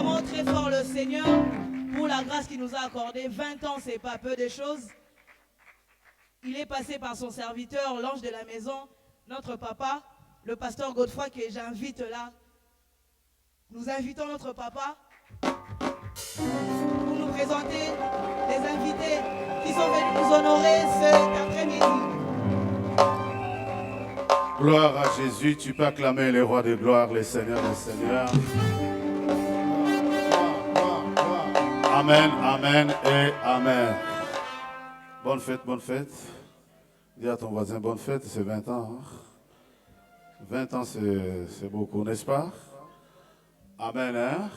acclamons très fort le Seigneur pour la grâce qu'il nous a accordée. 20 ans, c'est pas peu de choses. Il est passé par son serviteur, l'ange de la maison, notre papa, le pasteur Godefroy, que j'invite là. Nous invitons notre papa pour nous présenter les invités qui sont venus nous honorer cet après-midi. Gloire à Jésus, tu peux acclamer les rois de gloire, les seigneurs des seigneurs. Amen, amen et amen. Bonne fête, bonne fête. Dis à ton voisin, bonne fête, c'est 20 ans. 20 ans, c'est beaucoup, n'est-ce pas? Amen. Hein?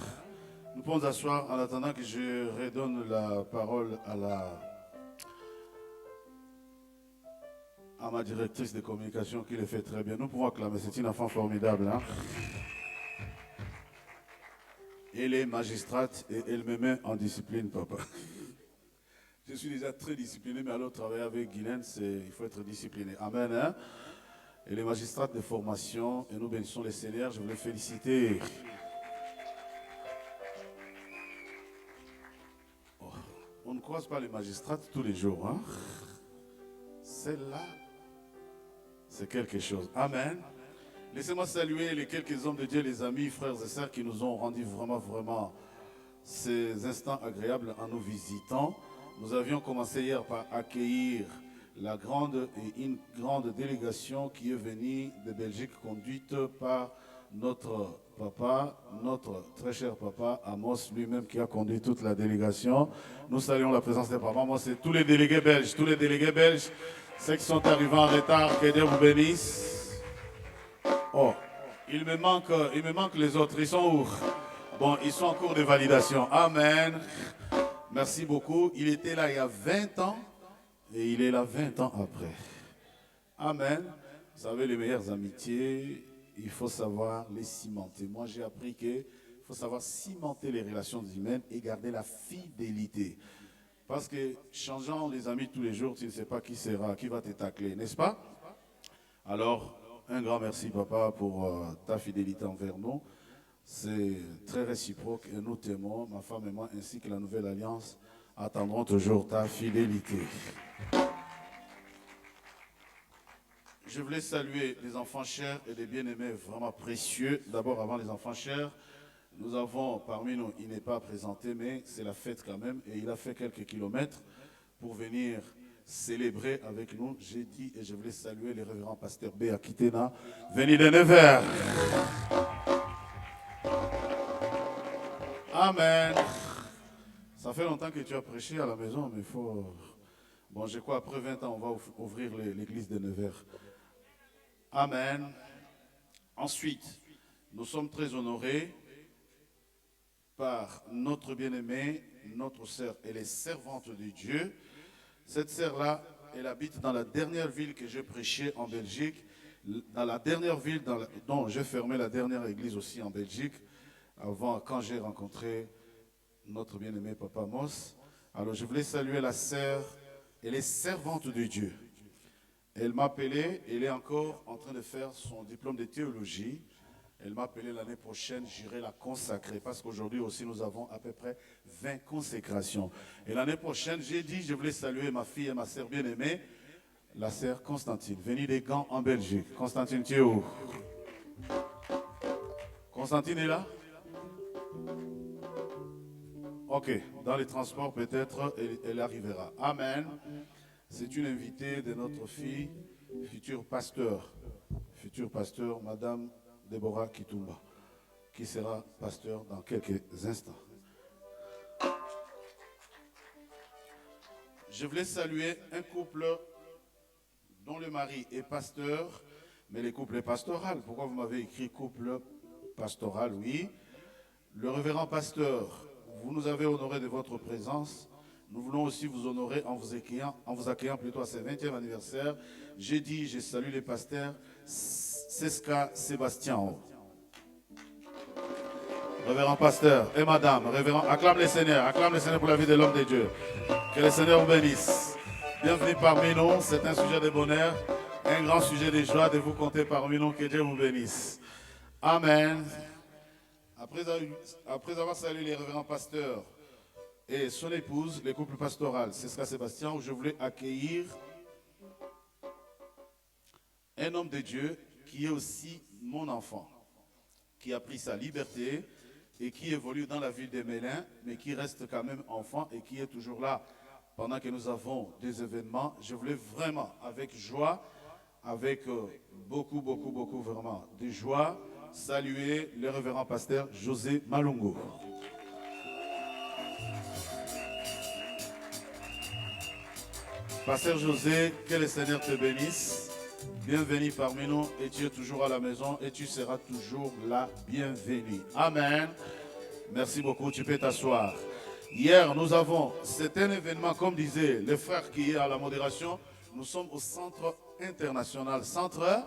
Nous pouvons nous asseoir en attendant que je redonne la parole à ma directrice de communication qui le fait très bien. Nous pouvons acclamer, c'est une enfant formidable. Hein? Elle est magistrate et elle me met en discipline, papa. Je suis déjà très discipliné, mais alors travailler avec Guylaine, il faut être discipliné. Amen. Hein? Elle est magistrate de formation et nous bénissons les Seigneurs. Je voulais féliciter. Oh, on ne croise pas les magistrates tous les jours. Hein? Celle-là, c'est quelque chose. Amen. Laissez-moi saluer les quelques hommes de Dieu, les amis, frères et sœurs qui nous ont rendu vraiment ces instants agréables en nous visitant. Nous avions commencé hier par accueillir une grande délégation qui est venue de Belgique, conduite par notre papa, notre très cher papa Amos, lui-même qui a conduit toute la délégation. Nous saluons la présence des papas. Moi, c'est tous les délégués belges, ceux qui sont arrivés en retard, que Dieu vous bénisse. Oh, il me manque les autres. Ils sont où? Bon, ils sont en cours de validation. Amen. Merci beaucoup. Il était là il y a 20 ans et il est là 20 ans après. Amen. Vous savez, les meilleures amitiés, il faut savoir les cimenter. Moi, j'ai appris qu'il faut savoir cimenter les relations humaines et garder la fidélité. Parce que changeant les amis tous les jours, tu ne sais pas qui va te tacler, n'est-ce pas? Alors, un grand merci, papa, pour ta fidélité envers nous. C'est très réciproque et nous t'aimons, ma femme et moi, ainsi que la nouvelle alliance, attendrons toujours ta fidélité. Je voulais saluer les enfants chers et les bien-aimés vraiment précieux. D'abord, avant les enfants chers, nous avons parmi nous, il n'est pas présenté, mais c'est la fête quand même, et il a fait quelques kilomètres pour venir célébrer avec nous. J'ai dit et je voulais saluer le révérend pasteur B. Akitena, venu de Nevers. Amen. Ça fait longtemps que tu as prêché à la maison, mais il faut... Bon, je crois après 20 ans, on va ouvrir l'église de Nevers. Amen. Ensuite, nous sommes très honorés par notre bien-aimée, notre sœur. Elle est servante de Dieu. Cette sœur-là, elle habite dans la dernière ville que j'ai prêché en Belgique, dans la dernière ville dont j'ai fermé la dernière église aussi en Belgique, quand j'ai rencontré notre bien-aimé Papa Amos. Alors je voulais saluer la sœur, elle est servante de Dieu. Elle m'a appelé, elle est encore en train de faire son diplôme de théologie. Elle m'a appelé l'année prochaine, j'irai la consacrer parce qu'aujourd'hui aussi nous avons à peu près 20 consécrations. Et l'année prochaine, j'ai dit, je voulais saluer ma fille et ma sœur bien-aimée, la sœur Constantine, venue des Gants en Belgique. Constantine, tu es où? Constantine est là? Ok, dans les transports peut-être, elle arrivera. Amen. C'est une invitée de notre fille, futur pasteur, Madame Déborah Kitumba, qui sera pasteur dans quelques instants. Je voulais saluer un couple dont le mari est pasteur, mais le couple est pastoral. Pourquoi vous m'avez écrit couple pastoral? Oui. Le révérend pasteur, vous nous avez honoré de votre présence. Nous voulons aussi vous honorer en vous accueillant plutôt à ce 20e anniversaire. J'ai dit, je salue les pasteurs Seska Sébastien. Révérend pasteur et madame, révérend, acclame les seigneurs pour la vie de l'homme de Dieu. Que le Seigneur vous bénisse. Bienvenue parmi nous, c'est un sujet de bonheur, un grand sujet de joie de vous compter parmi nous. Que Dieu vous bénisse. Amen. Après avoir salué les révérends pasteurs et son épouse, le couple pastoral, Cesca Sébastien, je voulais accueillir un homme de Dieu qui est aussi mon enfant, qui a pris sa liberté et qui évolue dans la ville de Mélin, mais qui reste quand même enfant et qui est toujours là pendant que nous avons des événements. Je voulais vraiment, avec joie, avec beaucoup vraiment de joie, saluer le révérend pasteur José Malongo. Pasteur José, que le Seigneur te bénisse. Bienvenue parmi nous et tu es toujours à la maison et tu seras toujours là. Bienvenue. Amen. Merci beaucoup, tu peux t'asseoir. Hier, nous avons, c'est un événement, comme disait le frère qui est à la modération, nous sommes au centre international, centre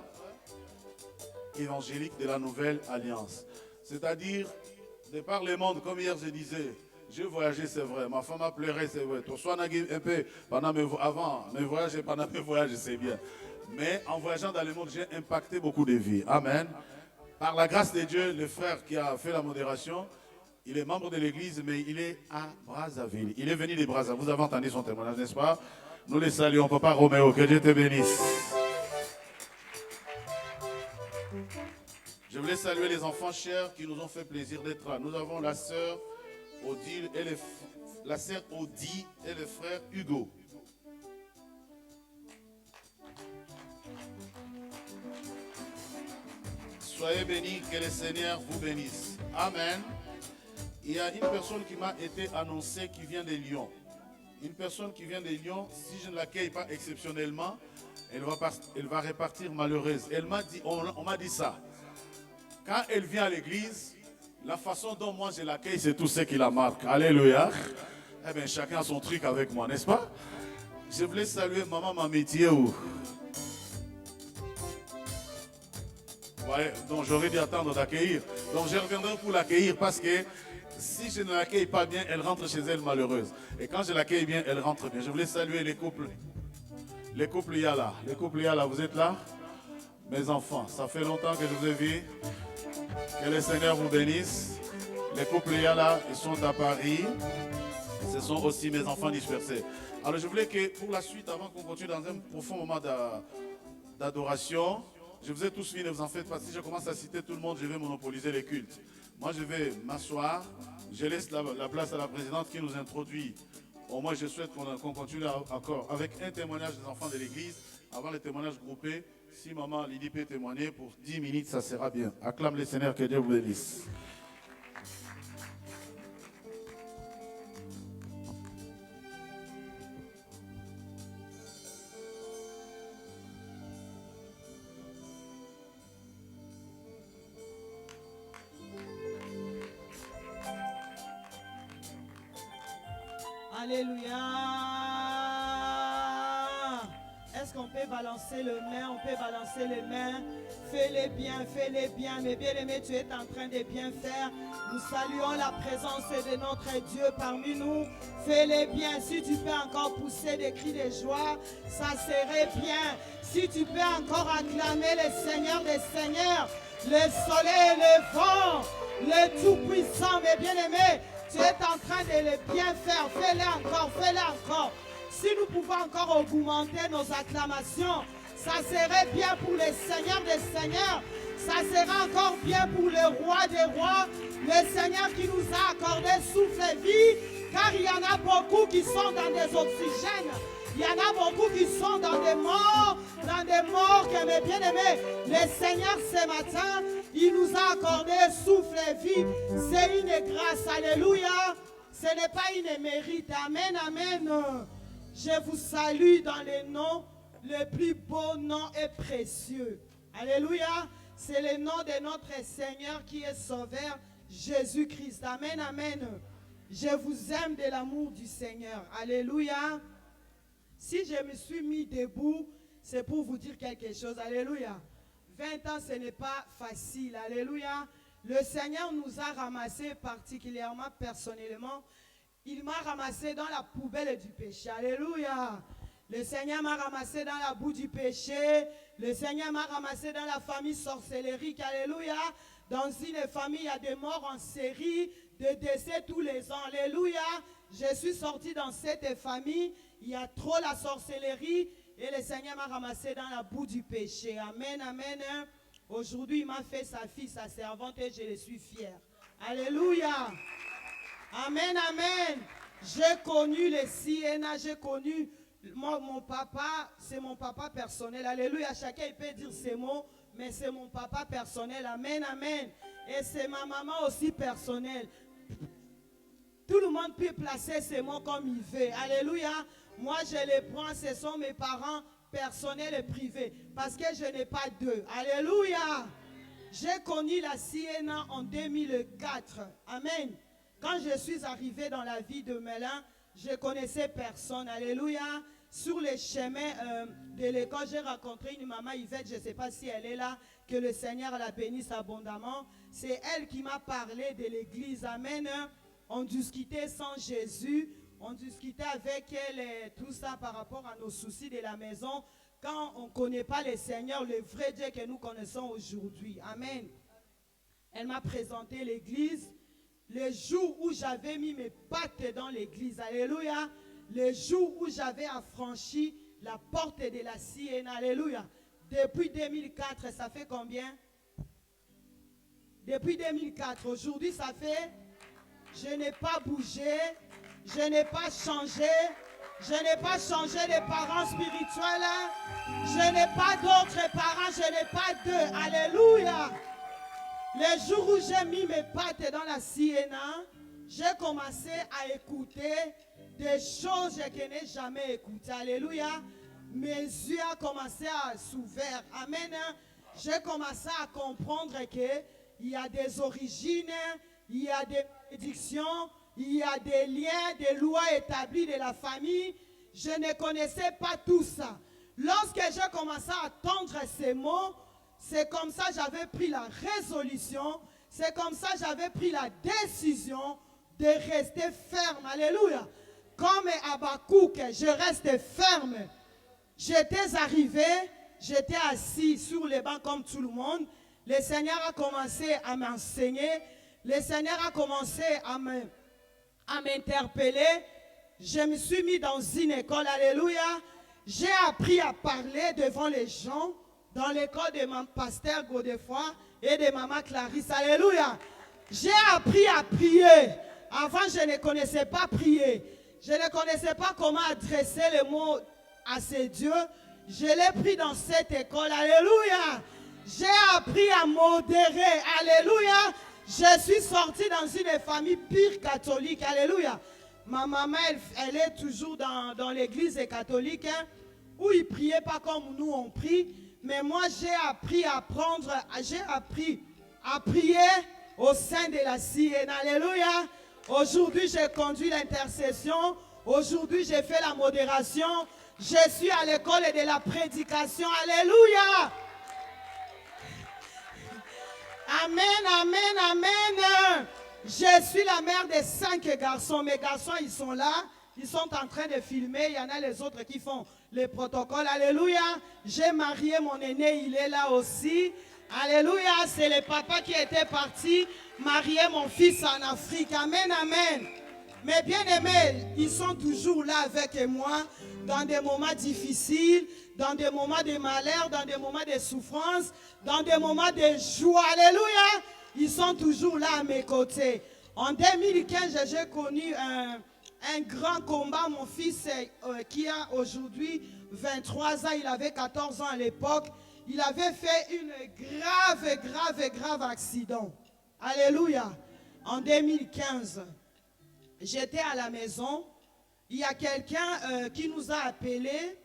évangélique de la Nouvelle Alliance. C'est-à-dire, de par le monde, comme hier je disais, j'ai voyagé, c'est vrai. Ma femme a pleuré, c'est vrai. Toi, soit un peu pendant avant mes voyages et pendant mes voyages, c'est bien. Mais en voyageant dans le monde, j'ai impacté beaucoup de vies. Amen. Par la grâce de Dieu, le frère qui a fait la modération, il est membre de l'église, mais il est à Brazzaville. Il est venu de Brazzaville. Vous avez entendu son témoignage, n'est-ce pas? Nous les saluons, Papa Roméo. Que Dieu te bénisse. Je voulais saluer les enfants chers qui nous ont fait plaisir d'être là. Nous avons la sœur Odile et la sœur Odie et le frère Hugo. Soyez bénis, que le Seigneur vous bénisse. Amen. Il y a une personne qui m'a été annoncée qui vient de Lyon. Une personne qui vient de Lyon, si je ne l'accueille pas exceptionnellement, elle va repartir malheureuse. Elle m'a dit, on m'a dit ça. Quand elle vient à l'église, la façon dont moi je l'accueille, c'est tout ce qui la marque. Alléluia. Eh bien, chacun a son truc avec moi, n'est-ce pas? Je voulais saluer maman Mametier. Ouais, donc j'aurais dû attendre d'accueillir. Donc je reviendrai pour l'accueillir parce que si je ne l'accueille pas bien, elle rentre chez elle malheureuse. Et quand je l'accueille bien, elle rentre bien. Je voulais saluer les couples. Les couples Yala. Les couples Yala, vous êtes là? Mes enfants, ça fait longtemps que je vous ai vu. Que le Seigneur vous bénisse. Les couples Yala, ils sont à Paris. Ce sont aussi mes enfants dispersés. Alors je voulais que pour la suite, avant qu'on continue dans un profond moment d'adoration, je vous ai tous vu, ne vous en faites pas. Si je commence à citer tout le monde, je vais monopoliser les cultes. Moi, je vais m'asseoir. Je laisse la place à la présidente qui nous introduit. Au moins, je souhaite qu'on continue encore avec un témoignage des enfants de l'église. Avant le témoignage groupé, si maman Lydie peut témoigner pour 10 minutes, ça sera bien. Acclame le Seigneur, que Dieu vous bénisse. Alléluia. Est-ce qu'on peut balancer les mains? On peut balancer les mains. Fais-les bien, fais-les bien. Mais bien aimé, tu es en train de bien faire. Nous saluons la présence de notre Dieu parmi nous. Fais-les bien. Si tu peux encore pousser des cris de joie, ça serait bien. Si tu peux encore acclamer le Seigneur des Seigneurs, le soleil, le vent, le Tout-Puissant, mes bien-aimés, tu es en train de le bien faire. Fais-le encore, fais-le encore. Si nous pouvons encore augmenter nos acclamations, ça serait bien pour le Seigneur des Seigneurs. Ça sera encore bien pour le Roi des Rois. Le Seigneur qui nous a accordé souffle et vie. Car il y en a beaucoup qui sont dans des oxygènes. Il y en a beaucoup qui sont dans des morts que mes bien-aimés, le Seigneur ce matin, il nous a accordé souffle et vie. C'est une grâce, alléluia. Ce n'est pas une mérite, amen, amen. Je vous salue dans le nom, le plus beau nom et précieux. Alléluia. C'est le nom de notre Seigneur qui est sauveur, Jésus-Christ. Amen, amen. Je vous aime de l'amour du Seigneur. Alléluia. Si je me suis mis debout, c'est pour vous dire quelque chose. Alléluia. 20 ans, ce n'est pas facile. Alléluia. Le Seigneur nous a ramassés particulièrement, personnellement. Il m'a ramassé dans la poubelle du péché. Alléluia. Le Seigneur m'a ramassé dans la boue du péché. Le Seigneur m'a ramassé dans la famille sorcellérique. Alléluia. Dans une famille, il y a des morts en série, des décès tous les ans. Alléluia. Je suis sorti dans cette famille. Il y a trop la sorcellerie et le Seigneur m'a ramassé dans la boue du péché. Amen, amen. Aujourd'hui, il m'a fait sa fille, sa servante et je le suis fière. Alléluia. Amen, amen. J'ai connu les Siena, j'ai connu mon papa, c'est mon papa personnel. Alléluia. Chacun il peut dire ces mots, mais c'est mon papa personnel. Amen, amen. Et c'est ma maman aussi personnelle. Tout le monde peut placer ces mots comme il veut. Alléluia. Moi, je les prends, ce sont mes parents personnels et privés. Parce que je n'ai pas d'eux. Alléluia. J'ai connu la Siena en 2004. Amen. Quand je suis arrivé dans la vie de Mélin, je ne connaissais personne. Alléluia. Sur les chemins de l'école, j'ai rencontré une maman Yvette, je ne sais pas si elle est là, que le Seigneur la bénisse abondamment. C'est elle qui m'a parlé de l'église. Amen. On discutait sans Jésus, on discutait avec elle et tout ça par rapport à nos soucis de la maison. Quand on ne connaît pas le Seigneur, le vrai Dieu que nous connaissons aujourd'hui. Amen. Elle m'a présenté l'église. Le jour où j'avais mis mes pattes dans l'église, alléluia, le jour où j'avais affranchi la porte de la Siena, alléluia. Depuis 2004, ça fait combien? Depuis 2004, aujourd'hui ça fait, je n'ai pas bougé, je n'ai pas changé, je n'ai pas changé de parents spirituels, je n'ai pas d'autres parents, je n'ai pas d'eux, alléluia. Le jour où j'ai mis mes pattes dans la Siena, j'ai commencé à écouter des choses que je n'ai jamais écoutées. Alléluia. Mes yeux ont commencé à s'ouvrir. Amen. J'ai commencé à comprendre qu'il y a des origines, il y a des prédictions, il y a des liens, des lois établies de la famille. Je ne connaissais pas tout ça. Lorsque j'ai commencé à entendre ces mots, c'est comme ça que j'avais pris la résolution, c'est comme ça que j'avais pris la décision de rester ferme. Alléluia. Comme Habakkuk, je reste ferme. J'étais arrivé, j'étais assis sur les bancs comme tout le monde. Le Seigneur a commencé à m'enseigner. Le Seigneur a commencé à m'interpeller. Je me suis mis dans une école. Alléluia. J'ai appris à parler devant les gens. Dans l'école de mon pasteur Godefroy et de maman Clarisse. Alléluia. J'ai appris à prier. Avant, je ne connaissais pas prier. Je ne connaissais pas comment adresser les mots à ces dieux. Je l'ai pris dans cette école. Alléluia. J'ai appris à modérer. Alléluia. Je suis sorti dans une famille pire catholique. Alléluia. Ma maman, elle est toujours dans l'église catholique, hein, où ils ne priaient pas comme nous on prie. Mais moi, j'ai appris à prier au sein de la Siena. Alléluia. Aujourd'hui, j'ai conduit l'intercession. Aujourd'hui, j'ai fait la modération. Je suis à l'école de la prédication. Alléluia. Amen, amen, amen. Je suis la mère de 5 garçons. Mes garçons, ils sont là. Ils sont en train de filmer. Il y en a les autres qui font les protocoles. Alléluia. J'ai marié mon aîné. Il est là aussi. Alléluia. C'est le papa qui était parti marier mon fils en Afrique. Amen, amen. Mais bien aimés, ils sont toujours là avec moi dans des moments difficiles, dans des moments de malheur, dans des moments de souffrance, dans des moments de joie. Alléluia. Ils sont toujours là à mes côtés. En 2015, j'ai connu un grand combat. Mon fils qui a aujourd'hui 23 ans, il avait 14 ans à l'époque. Il avait fait une grave accident. Alléluia. En 2015, j'étais à la maison. Il y a quelqu'un qui nous a appelés.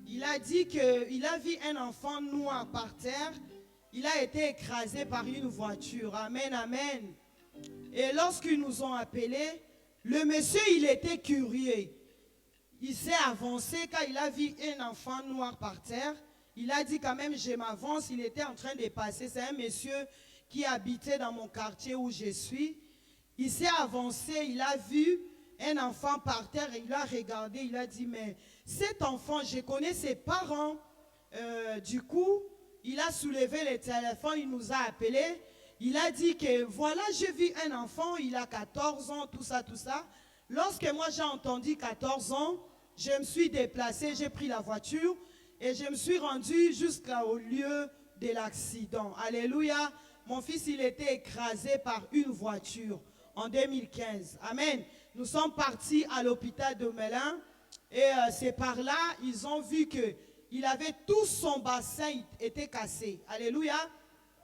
Il a dit qu'il a vu un enfant noir par terre. Il a été écrasé par une voiture. Amen, amen. Et lorsqu'ils nous ont appelés, le monsieur, il était curieux. Il s'est avancé quand il a vu un enfant noir par terre. Il a dit quand même, je m'avance. Il était en train de passer. C'est un monsieur qui habitait dans mon quartier où je suis. Il s'est avancé, il a vu un enfant par terre. Il a regardé, il a dit, mais cet enfant, je connais ses parents. Du coup, il a soulevé le téléphone, il nous a appelés. il a dit que voilà, j'ai vu un enfant, il a 14 ans, tout ça, tout ça. Lorsque moi j'ai entendu 14 ans, je me suis déplacée, j'ai pris la voiture et je me suis rendue jusqu'au lieu de l'accident. Alléluia. Mon fils, il était écrasé par une voiture en 2015. Amen. Nous sommes partis à l'hôpital de Melun et c'est par là, ils ont vu que il avait tout son bassin était cassé. Alléluia.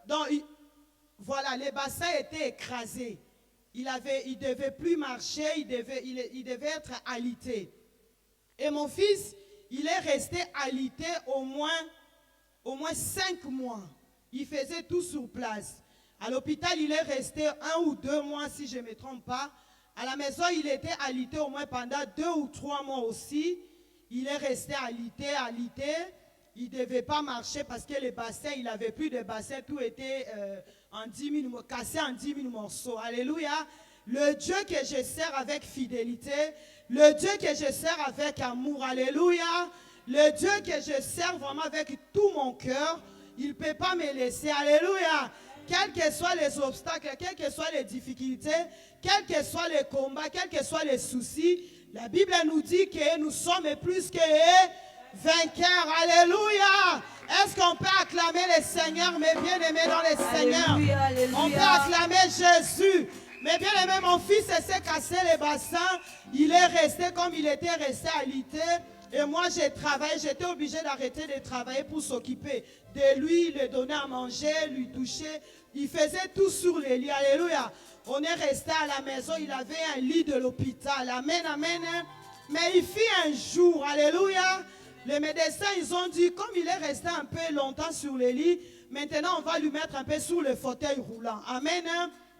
Donc, voilà, les bassins étaient écrasés. Il ne devait plus marcher, il devait être alité. Et mon fils, il est resté alité au moins 5 mois. Il faisait tout sur place. À l'hôpital, il est resté 1 ou 2 mois, si je ne me trompe pas. À la maison, il était alité au moins pendant 2 ou 3 mois aussi. Il est resté alité. Il ne devait pas marcher parce que les bassins, il n'avait plus de bassins. Tout était cassé en 10 000 morceaux. Alléluia. Le Dieu que je sers avec fidélité, le Dieu que je sers avec amour. Alléluia. Le Dieu que je sers vraiment avec tout mon cœur, il ne peut pas me laisser. Alléluia. Quels que soient les obstacles, quelles que soient les difficultés, quels que soient les combats, quels que soient les soucis, la Bible nous dit que nous sommes plus que vainqueurs. Alléluia. Est-ce qu'on peut acclamer le Seigneur, mes bien-aimés dans le Seigneur? Alléluia. On peut acclamer Jésus. Mais bien aimé, mon fils s'est cassé les bassins. Il est resté comme il était resté alité. Et moi, j'ai travaillé. J'étais obligé d'arrêter de travailler pour s'occuper de lui, lui donner à manger, lui toucher. Il faisait tout sur les lits. Alléluia. On est resté à la maison. Il avait un lit de l'hôpital. Amen, amen. Mais il fit un jour. Alléluia. Les médecins, ils ont dit, comme il est resté un peu longtemps sur les lits, maintenant, on va lui mettre un peu sur le fauteuil roulant. Amen.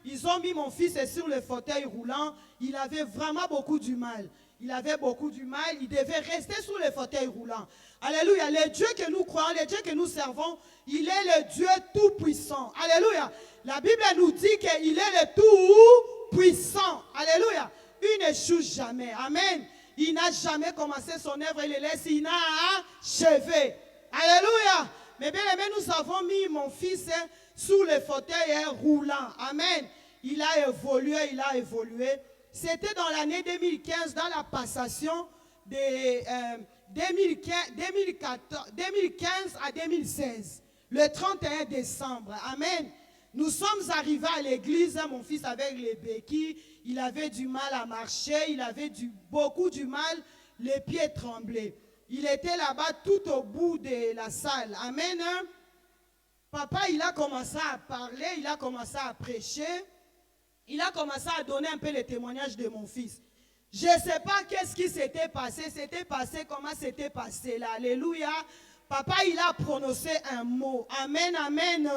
Ils ont mis mon fils sur le fauteuil roulant. Il avait vraiment beaucoup du mal. Il avait beaucoup du mal. Il devait rester sur le fauteuil roulant. Alléluia. Le Dieu que nous croyons, le Dieu que nous servons, il est le Dieu tout-puissant. Alléluia. La Bible nous dit qu'il est le tout-puissant. Alléluia. Il n'échoue jamais. Amen. Il n'a jamais commencé son œuvre. Il le laisse inachevé. Alléluia. Mais bien aimé, nous avons mis mon fils sous le fauteuil roulant. Amen. Il a évolué. C'était dans l'année 2015, dans la passation de 2015 à 2016, le 31 décembre. Amen. Nous sommes arrivés à l'église, mon fils avec les béquilles, il avait du mal à marcher, il avait beaucoup du mal, les pieds tremblaient. Il était là-bas tout au bout de la salle. Amen. Papa, il a commencé à parler, il a commencé à prêcher. Il a commencé à donner un peu le témoignage de mon fils. Je ne sais pas qu'est-ce qui s'était passé. Comment c'était passé là. Alléluia. Papa, il a prononcé un mot. Amen, amen.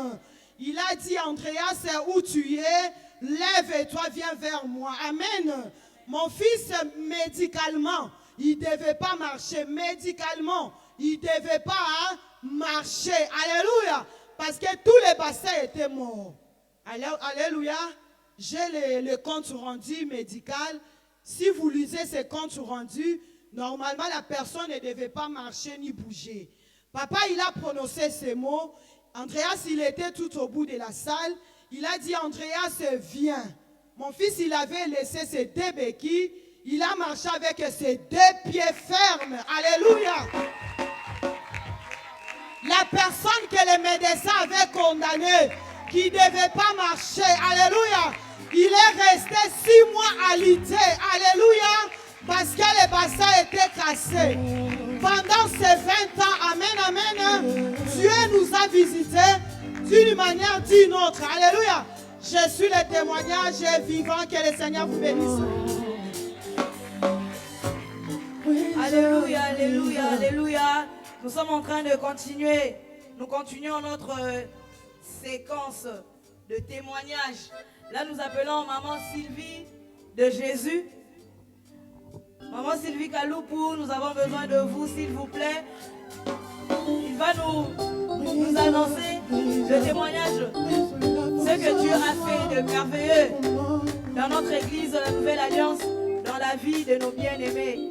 Il a dit, Andreas, où tu es, lève-toi, viens vers moi. Amen. Mon fils, médicalement, il ne devait pas marcher. Médicalement, il ne devait pas marcher. Alléluia. Parce que tous les bassins étaient morts. Alléluia. J'ai le compte rendu médical. Si vous lisez ces comptes rendus, normalement, la personne ne devait pas marcher ni bouger. Papa, il a prononcé ces mots. Andreas, il était tout au bout de la salle. Il a dit, Andreas, viens. Mon fils, il avait laissé ses 2 béquilles. Il a marché avec ses 2 pieds fermes. Alléluia. La personne que les médecins avaient condamnée, qui ne devait pas marcher. Alléluia. Il est resté 6 mois alité. Alléluia. Parce que les bassins étaient cassés. Pendant ces 20 ans, amen, amen, Dieu nous a visités d'une manière ou d'une autre. Alléluia. Je suis le témoignage vivant. Que le Seigneur vous bénisse. Alléluia, alléluia, alléluia. Nous sommes en train de continuer. Nous continuons notre séquence de témoignages. Là, nous appelons Maman Sylvie de Jésus. Maman Sylvie Kaloupou, nous avons besoin de vous, s'il vous plaît. Il va nous annoncer le témoignage. Ce que Dieu a fait de merveilleux dans notre église de la Nouvelle Alliance, dans la vie de nos bien-aimés.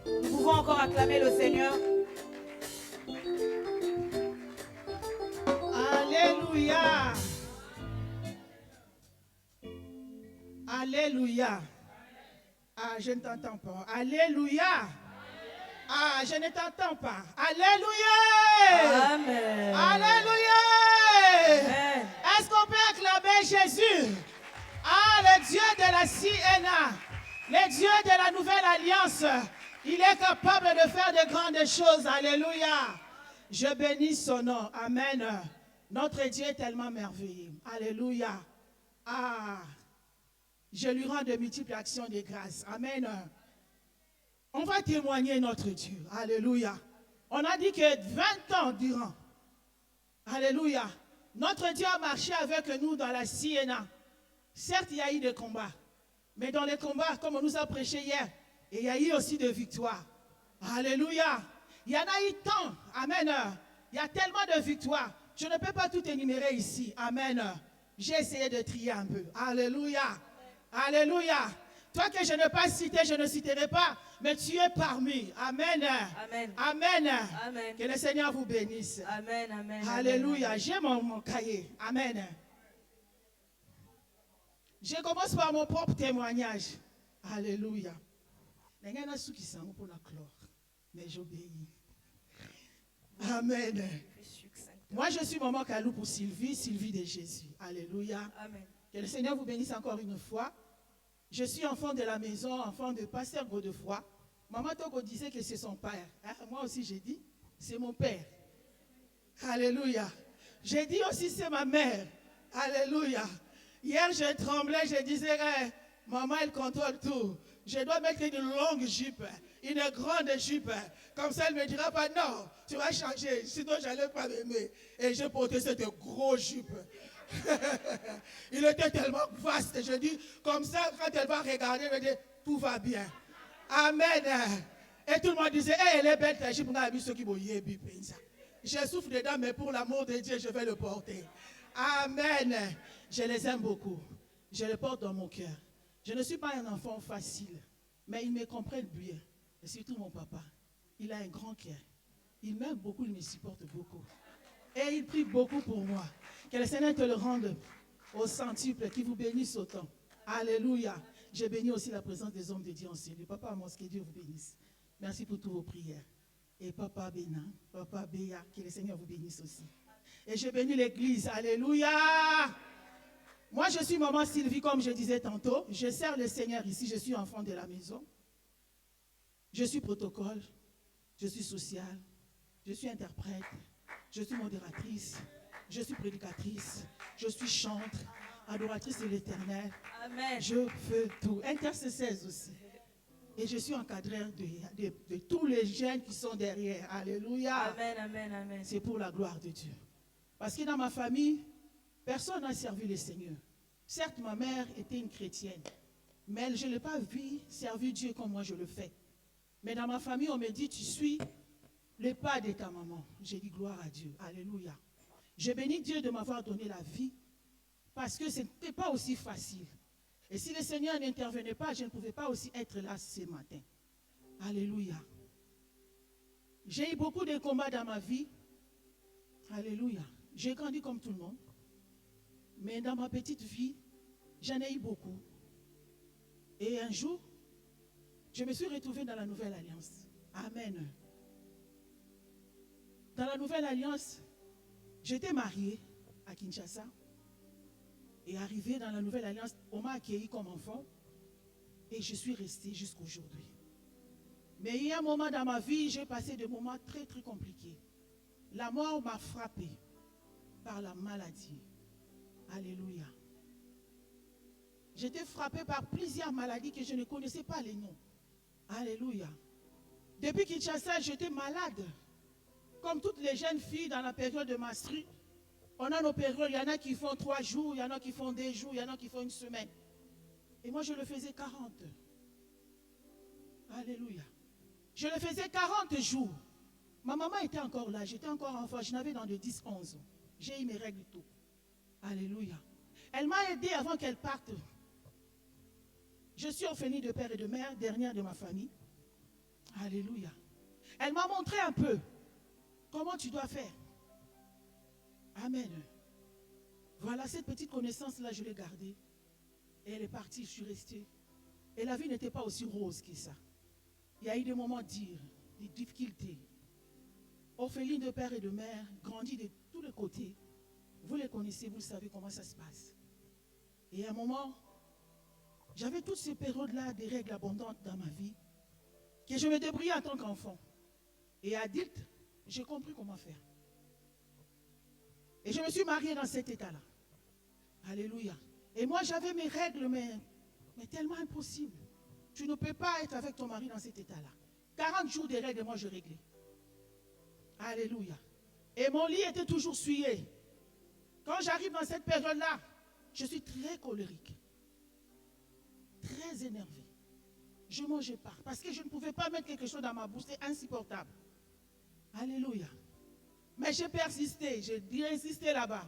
Nous pouvons encore acclamer le Seigneur. Alléluia. Alléluia. Ah, je ne t'entends pas. Alléluia. Ah, je ne t'entends pas. Alléluia. Amen. Alléluia. Amen. Est-ce qu'on peut acclamer Jésus? Ah, le Dieu de la CNA, le Dieu de la nouvelle alliance, il est capable de faire de grandes choses. Alléluia. Je bénis son nom. Amen. Notre Dieu est tellement merveilleux. Alléluia. Ah, je lui rends de multiples actions de grâce. Amen. On va témoigner notre Dieu. Alléluia. On a dit que 20 ans durant, alléluia, notre Dieu a marché avec nous dans la Siena. Certes, il y a eu des combats, mais dans les combats, comme on nous a prêché hier, il y a eu aussi des victoires. Alléluia. Il y en a eu tant. Amen. Il y a tellement de victoires. Je ne peux pas tout énumérer ici. Amen. J'ai essayé de trier un peu. Alléluia. Alléluia. Toi que je n'ai pas cité, je ne citerai pas, mais tu es parmi. Amen. Amen. Amen. Amen. Que le Seigneur vous bénisse. Amen. Amen. Alléluia. J'ai mon cahier. Amen. Je commence par mon propre témoignage. Alléluia. Il y en a ceux qui sont pour la clore, mais j'obéis. Amen. Moi, je suis maman Kalou pour Sylvie, Sylvie de Jésus. Alléluia. Amen. Que le Seigneur vous bénisse encore une fois. Je suis enfant de la maison, enfant de pasteur Godefroy. Maman Togo disait que c'est son père. Hein? Moi aussi, j'ai dit, c'est mon père. Alléluia. J'ai dit aussi, c'est ma mère. Alléluia. Hier, je tremblais, je disais, hey, maman, elle contrôle tout. Je dois mettre une longue jupe, une grande jupe. Comme ça, elle ne me dira pas, non, tu vas changer, sinon je n'allais pas m'aimer. Et j'ai porté cette grosse jupe. Il était tellement vaste. Je dis, comme ça, quand elle va regarder, elle va dire, tout va bien. Amen. Et tout le monde disait, hey, elle est belle, ta jupe. Je souffre dedans, mais pour l'amour de Dieu, je vais le porter. Amen. Je les aime beaucoup. Je les porte dans mon cœur. Je ne suis pas un enfant facile, mais ils me comprennent bien. Et surtout mon papa. Il a un grand cœur. Il m'aime beaucoup, il me supporte beaucoup. Et il prie beaucoup pour moi. Que le Seigneur te le rende au centuple, qu'il vous bénisse autant. Alléluia. Je bénis aussi la présence des hommes de Dieu en Seigneur. Papa Amos, que Dieu vous bénisse. Merci pour toutes vos prières. Et Papa Bénin, Papa Béa, que le Seigneur vous bénisse aussi. Et je bénis l'église. Alléluia. Moi, je suis maman Sylvie, comme je disais tantôt. Je sers le Seigneur ici. Je suis enfant de la maison. Je suis protocole. Je suis sociale. Je suis interprète. Je suis modératrice. Je suis prédicatrice. Je suis chantre. Adoratrice de l'Éternel. Amen. Je fais tout. Intercesseuse aussi. Et je suis encadreur de tous les jeunes qui sont derrière. Alléluia. Amen, amen, amen. C'est pour la gloire de Dieu. Parce que dans ma famille, personne n'a servi le Seigneur. Certes, ma mère était une chrétienne, mais je ne l'ai pas vu servir Dieu comme moi je le fais. Mais dans ma famille, on me dit, tu suis le pas de ta maman. J'ai dit gloire à Dieu. Alléluia. Je bénis Dieu de m'avoir donné la vie parce que ce n'était pas aussi facile. Et si le Seigneur n'intervenait pas, je ne pouvais pas aussi être là ce matin. Alléluia. J'ai eu beaucoup de combats dans ma vie. Alléluia. J'ai grandi comme tout le monde. Mais dans ma petite vie, j'en ai eu beaucoup. Et un jour, je me suis retrouvée dans la Nouvelle Alliance. Amen. Dans la Nouvelle Alliance, j'étais mariée à Kinshasa. Et arrivée dans la Nouvelle Alliance, on m'a accueilli comme enfant. Et je suis restée jusqu'à aujourd'hui. Mais il y a un moment dans ma vie, j'ai passé des moments très très compliqués. La mort m'a frappée par la maladie. Alléluia. J'étais frappée par plusieurs maladies que je ne connaissais pas les noms. Alléluia. Depuis Kinshasa, j'étais malade. Comme toutes les jeunes filles dans la période de menstru, on a nos périodes, il y en a qui font 3 jours, il y en a qui font 2 jours, il y en a qui font 1 semaine. Et moi, je le faisais 40. Alléluia. Je le faisais 40 jours. Ma maman était encore là, j'étais encore enfant, je n'avais dans de 10, 11 ans. J'ai eu mes règles et tout. Alléluia. Elle m'a aidé avant qu'elle parte. Je suis orpheline de père et de mère, dernière de ma famille. Alléluia. Elle m'a montré un peu comment tu dois faire. Amen. Voilà, cette petite connaissance-là, je l'ai gardée. Et elle est partie, je suis restée. Et la vie n'était pas aussi rose que ça. Il y a eu des moments durs, des difficultés. Orpheline de père et de mère, grandie de tous les côtés. Vous les connaissez, vous savez comment ça se passe. Et à un moment, j'avais toutes ces périodes-là, des règles abondantes dans ma vie, que je me débrouillais en tant qu'enfant. Et adulte, j'ai compris comment faire. Et je me suis mariée dans cet état-là. Alléluia. Et moi, j'avais mes règles, mais tellement impossible. Tu ne peux pas être avec ton mari dans cet état-là. 40 jours de règles, moi, je réglais. Alléluia. Et mon lit était toujours souillé. Quand j'arrive dans cette période-là, je suis très colérique. Très énervé. Je ne mangeais pas. Parce que je ne pouvais pas mettre quelque chose dans ma bouche. C'est insupportable. Alléluia. Mais j'ai persisté. J'ai résisté là-bas.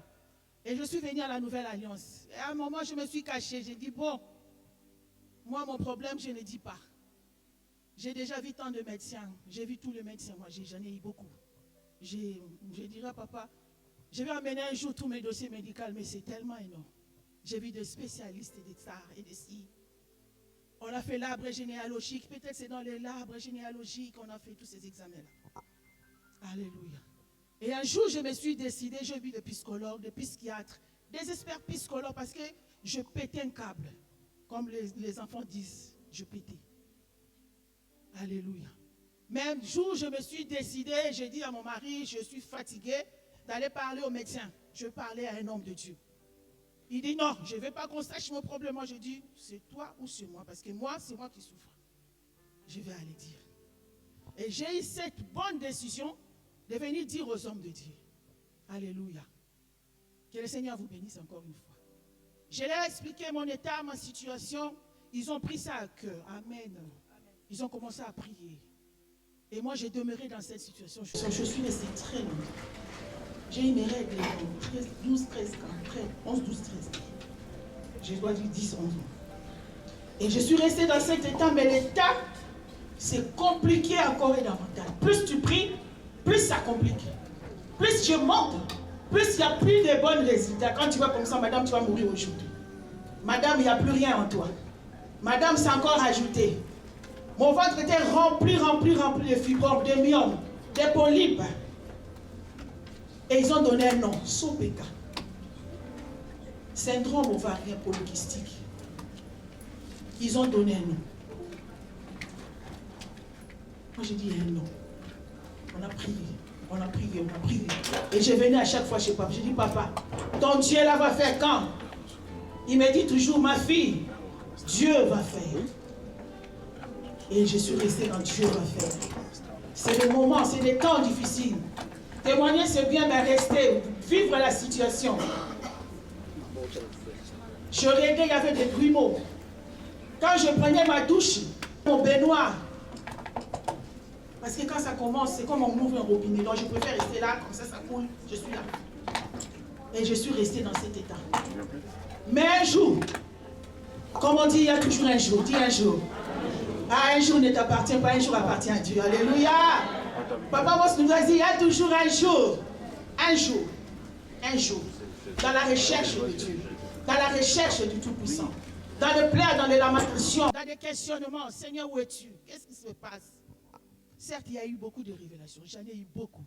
Et je suis venue à la Nouvelle Alliance. Et à un moment, je me suis cachée. J'ai dit, bon, moi, mon problème, je ne dis pas. J'ai déjà vu tant de médecins. J'ai vu tous les médecins. Moi, j'en ai eu beaucoup. Je dirais à papa, je vais emmener un jour tous mes dossiers médicaux, mais c'est tellement énorme. J'ai vu des spécialistes et des stars et des si. On a fait l'arbre généalogique. Peut-être c'est dans l'arbre généalogique qu'on a fait tous ces examens-là. Alléluia. Et un jour, je me suis décidée, j'ai vu des psychologues, des psychiatres, des experts psychologues, parce que je pétais un câble. Comme les enfants disent, je pétais. Alléluia. Même jour, je me suis décidée, j'ai dit à mon mari, je suis fatiguée d'aller parler au médecin. Je parlais à un homme de Dieu. Il dit non, je ne vais pas qu'on sache mon problème. Moi, je dis, c'est toi ou c'est moi, parce que moi, c'est moi qui souffre. Je vais aller dire. Et j'ai eu cette bonne décision de venir dire aux hommes de Dieu. Alléluia. Que le Seigneur vous bénisse encore une fois. Je leur ai expliqué mon état, ma situation. Ils ont pris ça à cœur. Amen. Ils ont commencé à prier. Et moi, j'ai demeuré dans cette situation. Je suis restée très longtemps. J'ai eu mes règles 12, 13 ans. 11, 12, 13 ans. Je dois dire 10, 11 ans. Et je suis restée dans cet état, mais l'état, c'est compliqué encore et davantage. Plus tu pries, plus ça complique. Plus je monte, plus il n'y a plus de bons résultats. Quand tu vas comme ça, madame, tu vas mourir aujourd'hui. Madame, il n'y a plus rien en toi. Madame, c'est encore ajouté. Mon ventre était rempli de fibromes, de myomes, de polypes. Et ils ont donné un nom, SOPK. Syndrome ovarien polykystique. Ils ont donné un nom. Moi, j'ai dit un nom. On a prié, on a prié, on a prié. Et je venais à chaque fois chez papa. J'ai dit, papa, ton Dieu là va faire quand? Il me dit toujours, ma fille, Dieu va faire. Et je suis restée dans Dieu va faire. C'est des moments, c'est des temps difficiles. Témoigner, c'est bien, mais rester, vivre la situation. Je réglais, il y avait des grumeaux. Quand je prenais ma douche, mon baignoire, parce que quand ça commence, c'est comme on ouvre un robinet. Donc je préfère rester là, comme ça coule, je suis là. Et je suis restée dans cet état. Mais un jour, comme on dit, il y a toujours un jour. Dis un jour. Ah, un jour ne t'appartient pas, un jour appartient à Dieu. Alléluia. Papa Moss nous a dit, il y a toujours un jour. Un jour. Un jour. Dans la recherche de Dieu. Dans la recherche du Tout-Puissant. Dans le pleurs, dans les lamentations. Dans les questionnements. Seigneur, où es-tu? Qu'est-ce qui se passe? Certes, il y a eu beaucoup de révélations. J'en ai eu beaucoup.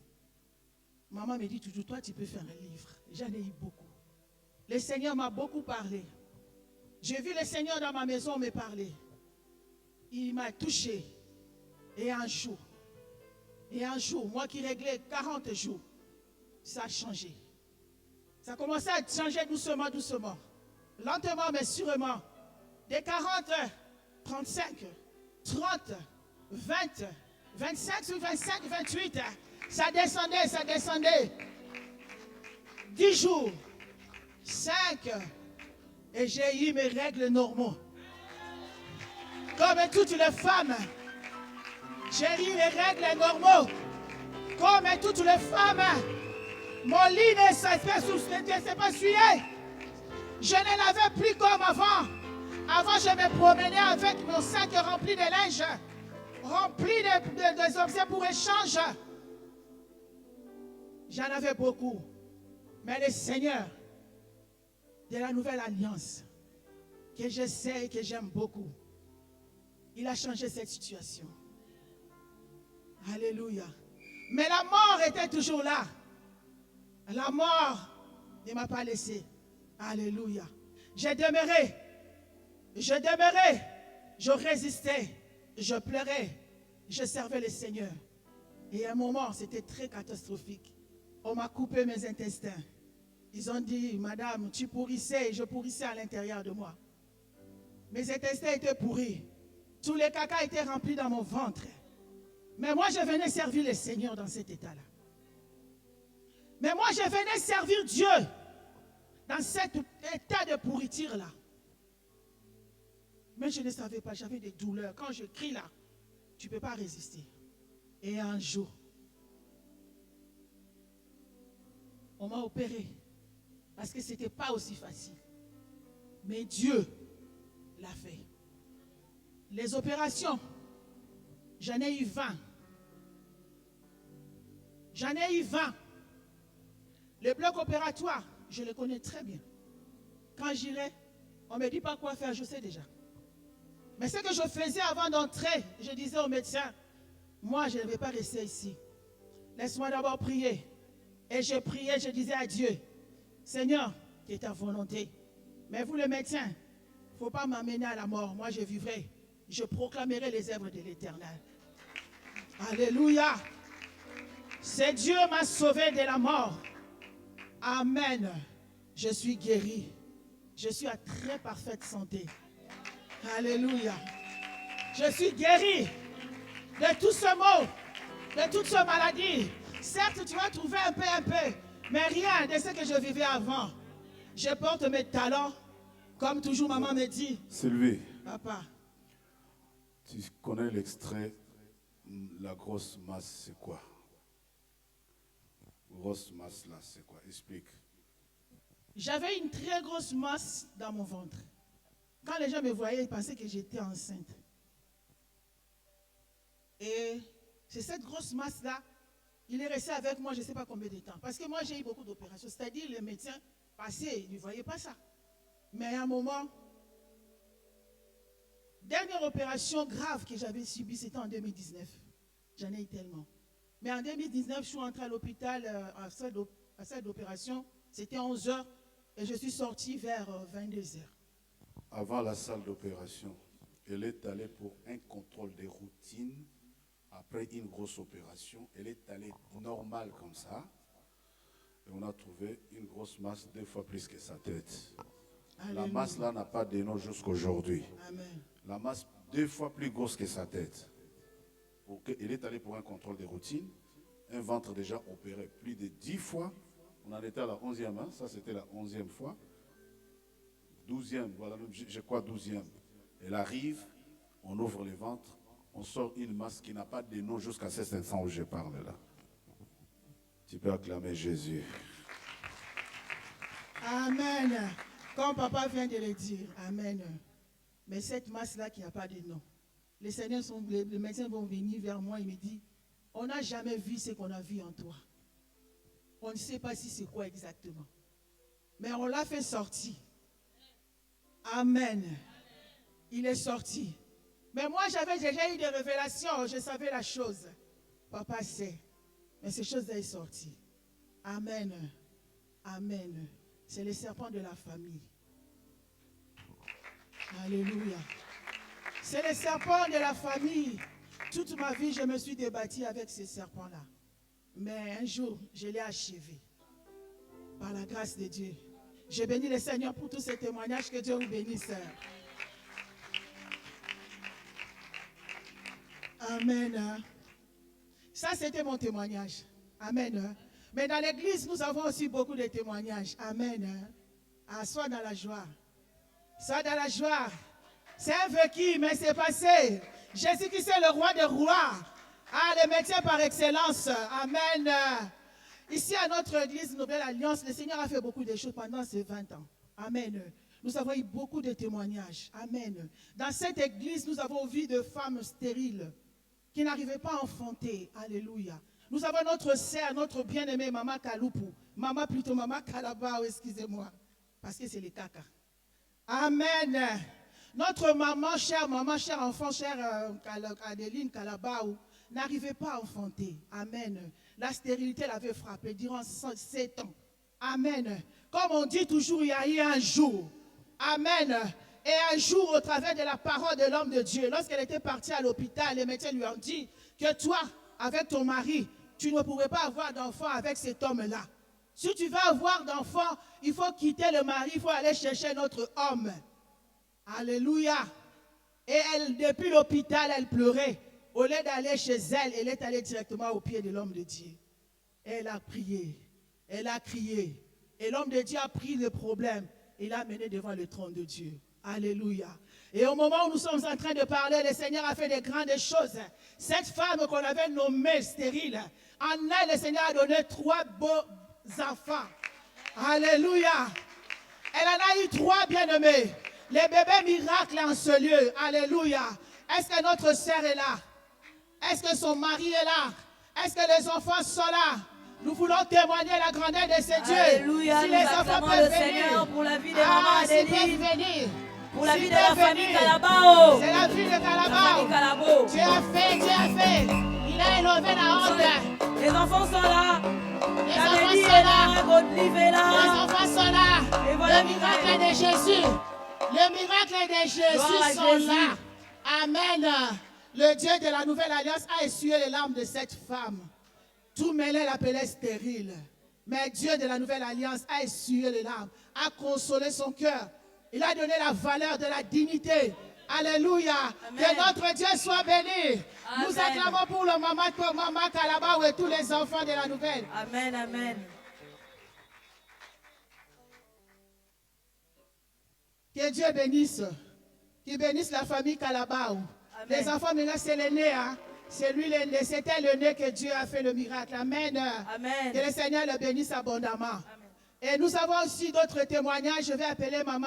Maman me dit toujours, toi, tu peux faire un livre. J'en ai eu beaucoup. Le Seigneur m'a beaucoup parlé. J'ai vu le Seigneur dans ma maison me parler. Il m'a touché. Et un jour, moi qui réglais 40 jours, ça a changé. Ça a commencé à changer doucement, doucement. Lentement, mais sûrement. Des 40, 35, 30, 20, 25 sur 25, 28. Ça descendait. 10 jours, 5. Et j'ai eu mes règles normaux. Comme toutes les femmes, j'ai eu mes règles normaux. Comme toutes les femmes, mon lit ne s'est pas essuyé. Je ne l'avais plus comme avant. Avant, je me promenais avec mon sac rempli de linge, rempli de objets pour échange. J'en avais beaucoup. Mais le Seigneur de la Nouvelle Alliance que je sais et que j'aime beaucoup. Il a changé cette situation. Alléluia. Mais la mort était toujours là. La mort ne m'a pas laissé. Alléluia. J'ai demeuré. Je demeurais. Je résistais. Je pleurais. Je servais le Seigneur. Et à un moment, c'était très catastrophique. On m'a coupé mes intestins. Ils ont dit, madame, tu pourrissais et je pourrissais à l'intérieur de moi. Mes intestins étaient pourris. Tous les caca étaient remplis dans mon ventre. Mais moi, je venais servir le Seigneur dans cet état-là. Mais moi, je venais servir Dieu dans cet état de pourriture-là. Mais je ne savais pas, j'avais des douleurs. Quand je crie là, tu ne peux pas résister. Et un jour, on m'a opéré. Parce que ce n'était pas aussi facile. Mais Dieu l'a fait. Les opérations, j'en ai eu 20. J'en ai eu 20. Le bloc opératoire, je le connais très bien. Quand j'irai, on ne me dit pas quoi faire, je sais déjà. Mais ce que je faisais avant d'entrer, je disais au médecin, moi je ne vais pas rester ici. Laisse-moi d'abord prier. Et je priais, je disais à Dieu, Seigneur, qui est ta volonté. Mais vous le médecin, il ne faut pas m'amener à la mort. Moi je vivrai. Je proclamerai les œuvres de l'Éternel. Alléluia. C'est Dieu m'a sauvé de la mort. Amen. Je suis guéri. Je suis à très parfaite santé. Alléluia. Je suis guéri de tout ce mot, de toute cette maladie. Certes, tu vas trouver un peu, mais rien de ce que je vivais avant. Je porte mes talents, comme toujours maman me dit. Sylvie, Papa, tu connais l'extrait, la grosse masse, c'est quoi? Grosse masse là, c'est quoi? Explique. j'avais une très grosse masse dans mon ventre. Quand les gens me voyaient, ils pensaient que j'étais enceinte. Et c'est cette grosse masse-là, il est resté avec moi je ne sais pas combien de temps. Parce que moi, j'ai eu beaucoup d'opérations. C'est-à-dire, les médecins passaient, ils ne voyaient pas ça. Mais à un moment, dernière opération grave que j'avais subie, c'était en 2019. J'en ai eu tellement. Mais en 2019, je suis entrée à l'hôpital, à salle d'opération. C'était 11h et je suis sortie vers 22h. Avant la salle d'opération, elle est allée pour un contrôle des routines. Après une grosse opération, elle est allée normale comme ça. Et on a trouvé une grosse masse 2 fois plus que sa tête. Alléluia. La masse là n'a pas de nom jusqu'à aujourd'hui. Amen. La masse 2 fois plus grosse que sa tête. Elle est allée pour un contrôle des routines. Un ventre déjà opéré plus de 10 fois. On en était à la 11e, hein? Ça c'était la 11e fois. 12e, voilà, je crois 12e. Elle arrive, on ouvre le ventre, on sort une masse qui n'a pas de nom jusqu'à cet instant où je parle là. Tu peux acclamer Jésus. Amen. Comme papa vient de le dire, Amen. Mais cette masse-là qui n'a pas de nom, les médecins vont venir vers moi et me dire, on n'a jamais vu ce qu'on a vu en toi. On ne sait pas si c'est quoi exactement. Mais on l'a fait sortir. Amen. Il est sorti. Mais moi, j'avais déjà eu des révélations. Je savais la chose. Papa sait. Mais ces choses-là sont sorties. Amen. Amen. C'est le serpent de la famille. Alléluia. C'est le serpent de la famille. Toute ma vie, je me suis débattue avec ce serpent-là. Mais un jour, je l'ai achevé. Par la grâce de Dieu. Je bénis le Seigneur pour tous ces témoignages. Que Dieu vous bénisse. Amen. Ça, c'était mon témoignage. Amen. Mais dans l'église, nous avons aussi beaucoup de témoignages. Amen. Ah, sois dans la joie. Sois dans la joie. C'est un vécu, mais c'est passé. Jésus-Christ est le roi des rois. Ah, le médecin par excellence. Amen. Ici, à notre église Nouvelle Alliance, le Seigneur a fait beaucoup de choses pendant ces 20 ans. Amen. Nous avons eu beaucoup de témoignages. Amen. Dans cette église, nous avons vu de femmes stériles qui n'arrivaient pas à enfanter. Alléluia. Nous avons notre sœur, notre bien-aimée Maman Kalupu. Maman Kalabao, excusez-moi. Parce que c'est les caca. Amen. Notre maman, cher enfant, chère Adeline Kalabaou, n'arrivait pas à enfanter. Amen. La stérilité l'avait frappée durant 7 ans. Amen. Comme on dit toujours, il y a eu un jour. Amen. Et un jour, au travers de la parole de l'homme de Dieu, lorsqu'elle était partie à l'hôpital, les médecins lui ont dit que toi, avec ton mari, tu ne pourrais pas avoir d'enfant avec cet homme-là. Si tu veux avoir d'enfant, il faut quitter le mari, il faut aller chercher notre homme. Alléluia. Et elle, depuis l'hôpital, elle pleurait. Au lieu d'aller chez elle, elle est allée directement au pied de l'homme de Dieu. Elle a prié, elle a crié. Et l'homme de Dieu a pris le problème et l'a mené devant le trône de Dieu. Alléluia. Et au moment où nous sommes en train de parler, le Seigneur a fait de grandes choses. Cette femme qu'on avait nommée stérile, en elle, le Seigneur a donné 3 beaux enfants. Alléluia. Elle en a eu 3 bien-aimés. Les bébés miracles en ce lieu. Alléluia. Est-ce que notre sœur est là? Est-ce que son mari est là? Est-ce que les enfants sont là? Nous voulons témoigner la grandeur de ce Dieu. Alléluia. Si Nous les enfants acclamons peuvent le Seigneur venir. pour la vie des mamans s'ils peuvent Adeline, venir. pour la S'ils vie de la peuvent famille venir. Kalabao. C'est la vie de La famille Kalabao. Kalabo. Dieu a fait, Dieu a fait. Il a innové la honte. Les enfants sont là. Les enfants Adeline sont est là. là. Godlive est Les là. enfants sont là. Et voilà Le miracle de Jésus. Le miracle de Gloire à Jésus sont Jésus. là. Amen. Le Dieu de la nouvelle alliance a essuyé les larmes de cette femme. Tout mêlé l'appelait stérile. Mais Dieu de la nouvelle alliance a essuyé les larmes, a consolé son cœur. Il a donné la valeur de la dignité. Alléluia. Amen. Que notre Dieu soit béni. Amen. Nous acclamons pour le maman Kalabao et tous les enfants de la nouvelle. Amen, amen. Que Dieu bénisse. Qu'il bénisse la famille Kalabao. Amen. Les enfants, maintenant, c'est l'aîné. Hein? C'est lui l'aîné. C'était l'aîné que Dieu a fait le miracle. Amen. Amen. Que le Seigneur le bénisse abondamment. Amen. Et nous avons aussi d'autres témoignages. Je vais appeler maman.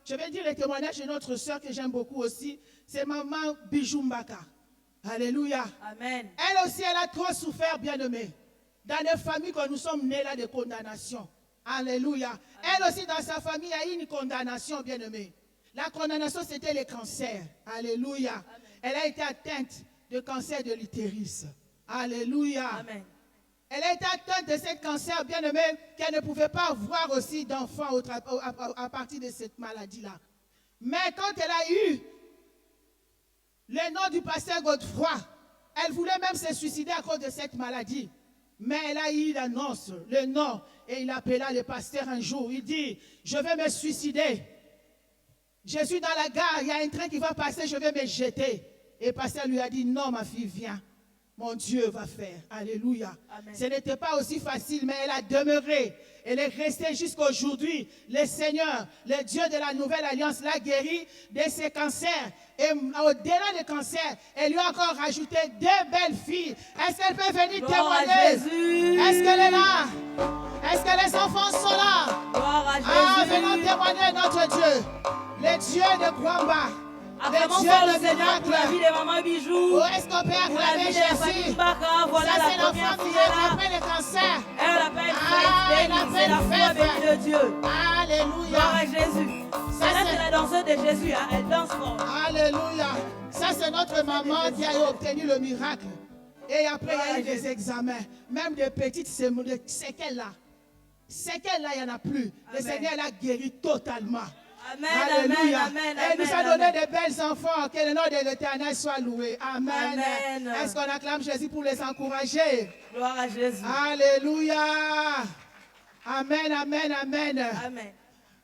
Je vais dire les témoignages de notre soeur que j'aime beaucoup aussi. C'est maman Bijoumbaka. Alléluia. Amen. Elle aussi, elle a trop souffert, bien-aimée. Dans les familles que nous sommes nés là de condamnation. Alléluia. Elle aussi, dans sa famille, il y a eu une condamnation, bien-aimée. La condamnation, c'était le cancer. Alléluia. Amen. Elle a été atteinte de cancer de l'utérus. Alléluia. Amen. Elle a été atteinte de ce cancer, bien-aimé, qu'elle ne pouvait pas avoir aussi d'enfants à partir de cette maladie-là. Mais quand elle a eu le nom du pasteur Godefroy, elle voulait même se suicider à cause de cette maladie. Mais elle a eu l'annonce, le nom, et il appela le pasteur un jour. Il dit, je vais me suicider. Je suis dans la gare, il y a un train qui va passer, je vais me jeter. Et le pasteur lui a dit, non ma fille, viens. Mon Dieu va faire. Alléluia. Amen. Ce n'était pas aussi facile, mais elle a demeuré. Elle est restée jusqu'à aujourd'hui. Le Seigneur, le Dieu de la nouvelle alliance, l'a guérie de ses cancers. Et au-delà des cancers, elle lui a encore rajouté 2 belles filles. Est-ce qu'elle peut venir témoigner? Est-ce qu'elle est là? Est-ce que les enfants sont là? Gloire à Jésus. Ah, venons témoigner notre Dieu. Le Dieu de Kwamba. Acclamons fort le Seigneur pour la vie de maman Bijou. Oh, est-ce qu'on peut Pour la vie acclamer de la famille Jésus? Mbaka. Voilà Ça, la c'est première l'enfant fille qui a là. attrapé le cancer. Elle appelle elle Faith. C'est la foi bénie de Dieu. Alléluia. Gloire à Jésus. C'est la danseuse de Jésus. Hein. Elle danse fort. Alléluia. Ça, c'est notre maman qui a obtenu le miracle. Et après, il y a eu des examens. Même des petites séquelles là. Séquelles là, il n'y en a plus. Le Seigneur l'a guéri totalement. Amen, Alléluia. amen, amen, Et il nous a amen, donné de belles enfants. Que le nom de l'Éternel soit loué. Amen. Amen. Est-ce qu'on acclame Jésus pour les encourager? Gloire à Jésus. Alléluia. Amen, amen, amen. Amen.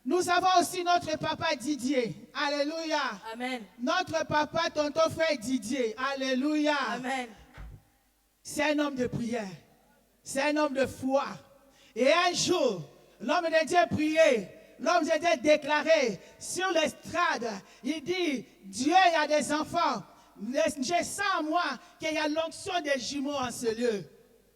Nous avons aussi notre papa Didier. Alléluia. Amen. Notre papa, tonton frère Didier. Alléluia. Amen. C'est un homme de prière. C'est un homme de foi. Et un jour, l'homme de Dieu priait. L'homme de Dieu déclarait sur l'estrade. Il dit, Dieu, il y a des enfants. Je sens en moi qu'il y a l'onction des jumeaux en ce lieu.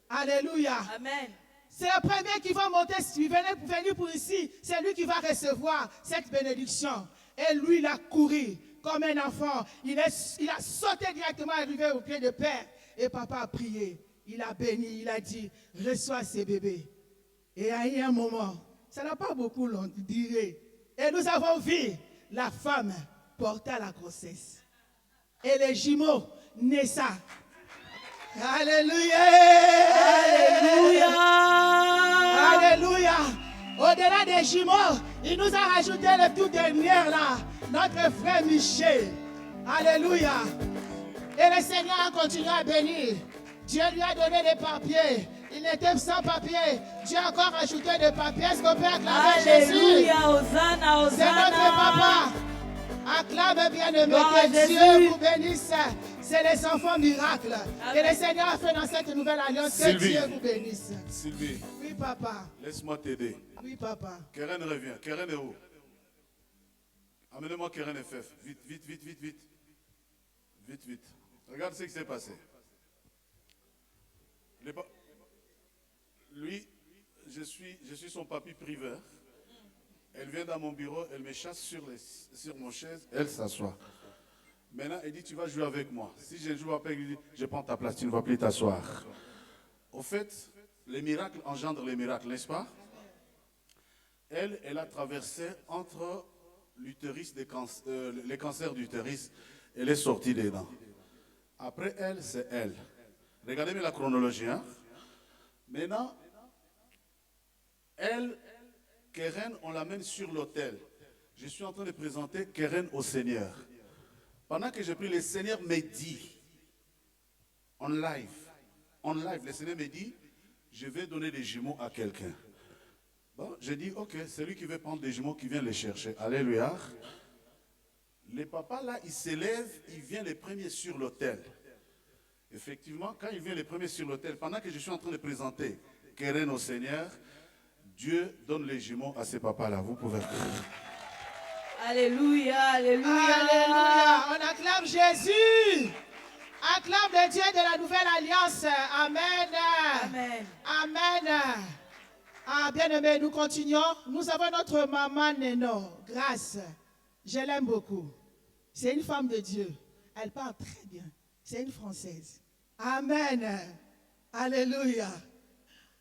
Alléluia. Amen. C'est le premier qui va monter, il venir pour ici. C'est lui qui va recevoir cette bénédiction. Et lui, il a couru comme un enfant. Il a sauté directement, arrivé au pied de Père. Et papa a prié. Il a béni, il a dit, reçois ces bébés. Et à un moment, ça n'a pas beaucoup duré. Et nous avons vu la femme porta la grossesse. Et les jumeaux naissent. Alléluia. Alléluia. Alléluia. Au-delà des jumeaux, il nous a rajouté le tout dernier là, notre frère Michel. Alléluia. Et le Seigneur a continué à bénir. Dieu lui a donné des papiers. Il était sans papier. Dieu a encore ajouté des papiers. Est-ce qu'on peut acclamer Jésus? Alléluia. Hosanna, C'est notre papa. Acclame bien-aimé, que Dieu vous bénisse. C'est les enfants miracles. Et le Seigneur a fait dans cette nouvelle alliance. Que Sylvie. Dieu vous bénisse. Sylvie, Oui, papa. laisse-moi t'aider. Oui, papa. Keren revient. Keren est où? Amenez-moi Keren FF. Vite, vite, vite, vite, vite. Vite, vite. Regarde ce qui s'est passé. Lui, je suis son papy privé. Elle vient dans mon bureau, elle me chasse sur mon chaise, elle s'assoit. Maintenant, elle dit, tu vas jouer avec moi. Si je joue avec lui, je prends ta place, tu ne vas plus t'asseoir. Au fait, les miracles engendrent les miracles, n'est-ce pas? Elle a traversé entre l'utérus, les cancers d'utérus, elle est sortie dedans. Après elle, c'est elle. Regardez bien la chronologie. Hein? Maintenant, elle, Keren, on l'amène sur l'autel. Je suis en train de présenter Keren au Seigneur. Pendant que j'ai pris, le Seigneur me dit, en live, le Seigneur me dit, je vais donner des jumeaux à quelqu'un. Bon, j'ai dit, ok, celui qui veut prendre des jumeaux, qui vient les chercher. Alléluia. Les papas là, ils s'élèvent, ils viennent les premiers sur l'autel. Effectivement, quand ils viennent les premiers sur l'autel, pendant que je suis en train de présenter Keren au Seigneur, Dieu donne les jumeaux à ces papas-là. Vous pouvez. Alléluia, alléluia. Alléluia. On acclame Jésus. Acclame le Dieu de la nouvelle alliance. Amen. Amen. Amen. Ah, bien-aimés, nous continuons. Nous avons notre maman Néno. Grâce. Je l'aime beaucoup. C'est une femme de Dieu. Elle parle très bien. C'est une Française. Amen. Alléluia.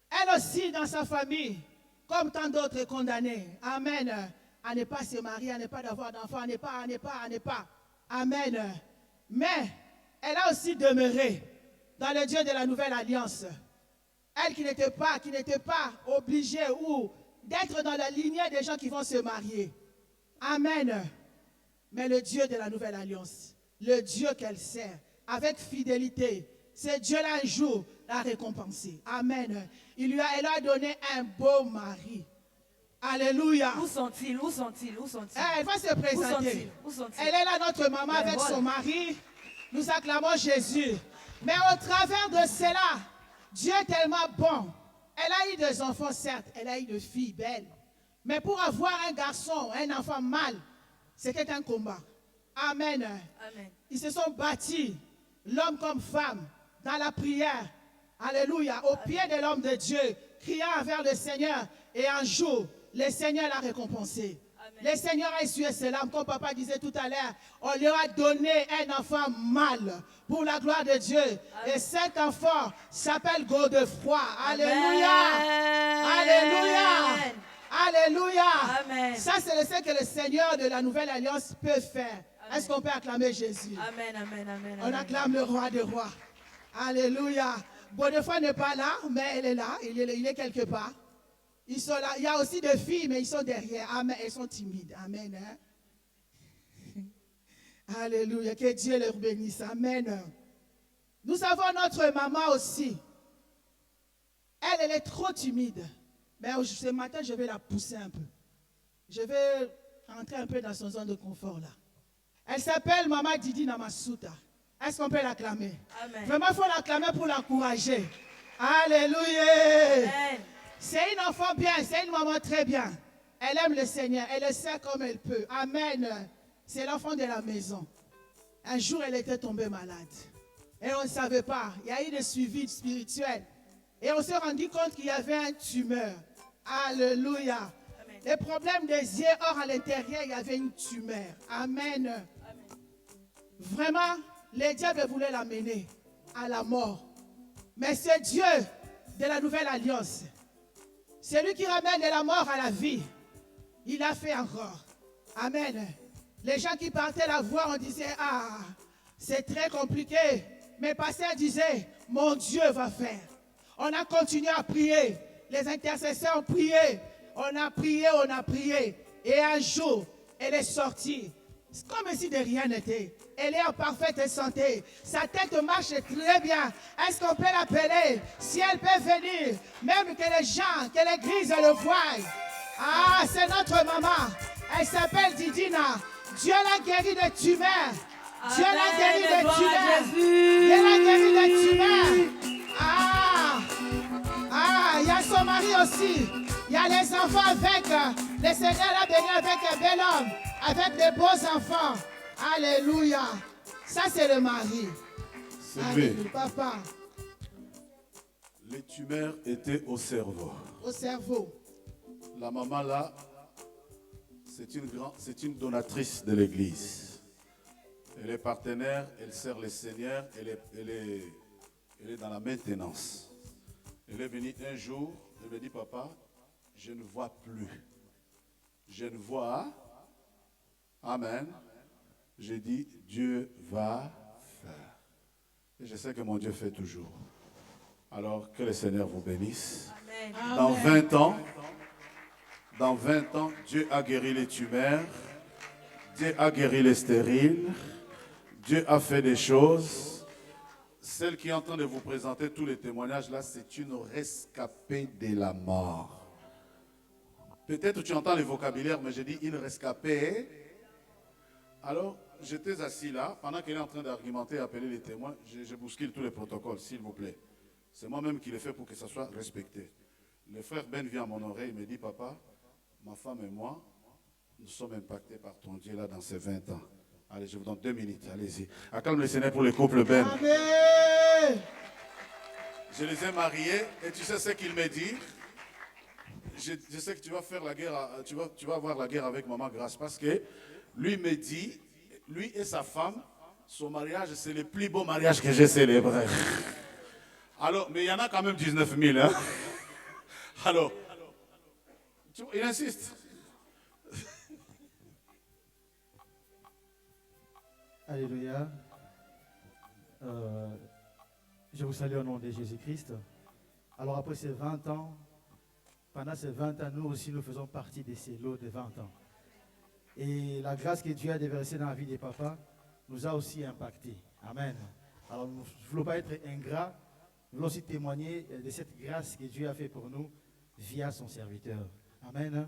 Elle aussi, dans sa famille, comme tant d'autres, est condamnée. Amen. À ne pas se marier, à ne pas avoir d'enfants, à ne pas. Amen. Mais elle a aussi demeuré dans le Dieu de la nouvelle alliance. Elle qui n'était pas obligée ou d'être dans la lignée des gens qui vont se marier. Amen. Mais le Dieu de la nouvelle alliance, le Dieu qu'elle sert, avec fidélité, ce Dieu-là un jour l'a récompensé. Amen. Elle a donné un beau mari. Alléluia. Où sont-ils? Où sont-ils? Où sont-ils? Elle va se présenter. Où sont-ils? Elle est là, notre maman, avec voilà. son mari. Nous acclamons Jésus. Mais au travers de cela, Dieu est tellement bon. Elle a eu des enfants, certes. Elle a eu une fille belle. Mais pour avoir un garçon, un enfant mâle, c'était un combat. Amen. Amen. Ils se sont bâtis, l'homme comme femme, dans la prière. Alléluia. Au pied de l'homme de Dieu, criant vers le Seigneur. Et un jour, le Seigneur l'a récompensé. Amen. Le Seigneur a essuyé ses larmes, comme papa disait tout à l'heure. On lui a donné un enfant mâle pour la gloire de Dieu. Amen. Et cet enfant s'appelle Godefroy. Alléluia. Alléluia. Alléluia. Amen. Ça, c'est ce que le Seigneur de la nouvelle alliance peut faire. Est-ce qu'on peut acclamer Jésus? Amen, amen, amen. On acclame le roi des rois. Alléluia. Godefroy n'est pas là, mais elle est là. Il est quelque part. Ils sont là. Il y a aussi des filles, mais ils sont derrière. Amen. Elles sont timides. Amen. Hein? Alléluia. Que Dieu leur bénisse. Amen. Nous avons notre maman aussi. Elle est trop timide. Mais ce matin, je vais la pousser un peu. Je vais rentrer un peu dans son zone de confort là. Elle s'appelle Maman Didi Namasuta. Est-ce qu'on peut l'acclamer? Amen. Vraiment, il faut l'acclamer pour l'encourager. Alléluia. Amen. C'est une enfant bien, c'est une maman très bien. Elle aime le Seigneur, elle le sait comme elle peut. Amen. C'est l'enfant de la maison. Un jour, elle était tombée malade. Et on ne savait pas. Il y a eu des suivis spirituels. Et on s'est rendu compte qu'il y avait un tumeur. Alléluia. Amen. Les problèmes des yeux, or à l'intérieur, il y avait une tumeur. Amen. Amen. Vraiment, les diables voulaient l'amener à la mort. Mais ce Dieu de la nouvelle alliance, celui qui ramène de la mort à la vie, il a fait encore. Amen. Les gens qui partaient la voir, on disait, ah, c'est très compliqué. Mais pasteur disait, mon Dieu va faire. On a continué à prier. Les intercesseurs ont prié. On a prié, on a prié. Et un jour, elle est sortie. C'est comme si de rien n'était. Elle est en parfaite santé. Sa tête marche très bien. Est-ce qu'on peut l'appeler? Si elle peut venir, même que les gens, que l'église le voient. Ah, c'est notre maman. Elle s'appelle Didina. Dieu l'a guéri de tumeurs. Dieu l'a guéri de tumeurs. Dieu l'a guéri de tumeurs. Ah, il y a son mari aussi. Il y a les enfants avec. Le Seigneur a béni avec un bel homme. Avec des beaux enfants. Alléluia. Ça, c'est le mari. Alléluia, papa. Les tumeurs étaient au cerveau. Au cerveau. La maman là, c'est une donatrice de l'église. Elle est partenaire, elle sert le Seigneur, elle est dans la maintenance. Elle est venue un jour, elle me dit, papa, je ne vois plus. Je ne vois. Amen. J'ai dit, Dieu va faire. Et je sais que mon Dieu fait toujours. Alors, que le Seigneur vous bénisse. Amen. Dans 20 ans, Dieu a guéri les tumeurs. Dieu a guéri les stériles. Dieu a fait des choses. Celle qui est en train de vous présenter tous les témoignages là, c'est une rescapée de la mort. Peut-être tu entends le vocabulaire, mais je dis une rescapée. Alors, j'étais assis là, pendant qu'elle est en train d'argumenter et appeler les témoins, je bouscule tous les protocoles, s'il vous plaît. C'est moi-même qui le fais pour que ça soit respecté. Le frère Ben vient à mon oreille et me dit, papa, ma femme et moi, nous sommes impactés par ton Dieu là dans ces 20 ans. Allez, je vous donne 2 minutes, allez-y. Acclame le Seigneur pour le couple Ben. Amen. Je les ai mariés et tu sais ce qu'il me dit? Je sais que tu vas faire la guerre, tu vas avoir la guerre avec Maman Grâce parce que lui me dit, lui et sa femme, son mariage, c'est le plus beau mariage que j'ai célébré. Alors, mais il y en a quand même 19 000. Hein? Alors, il insiste. Alléluia. Je vous salue au nom de Jésus-Christ. Alors après ces 20 ans, pendant ces 20 ans, nous aussi, nous faisons partie de ces lots de 20 ans. Et la grâce que Dieu a déversée dans la vie des papas nous a aussi impactés. Amen. Alors nous ne voulons pas être ingrats, nous voulons aussi témoigner de cette grâce que Dieu a fait pour nous via son serviteur. Amen.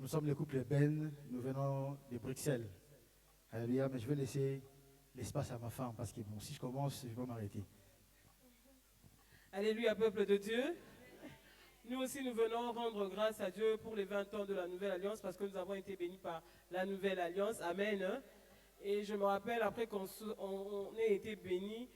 Nous sommes le couple Ben, nous venons de Bruxelles. Alléluia, mais je vais laisser l'espace à ma femme parce que bon, si je commence, je vais m'arrêter. Alléluia, peuple de Dieu. Nous aussi, nous venons rendre grâce à Dieu pour les 20 ans de la Nouvelle Alliance parce que nous avons été bénis par la Nouvelle Alliance. Amen. Et je me rappelle, après qu'on ait été bénis,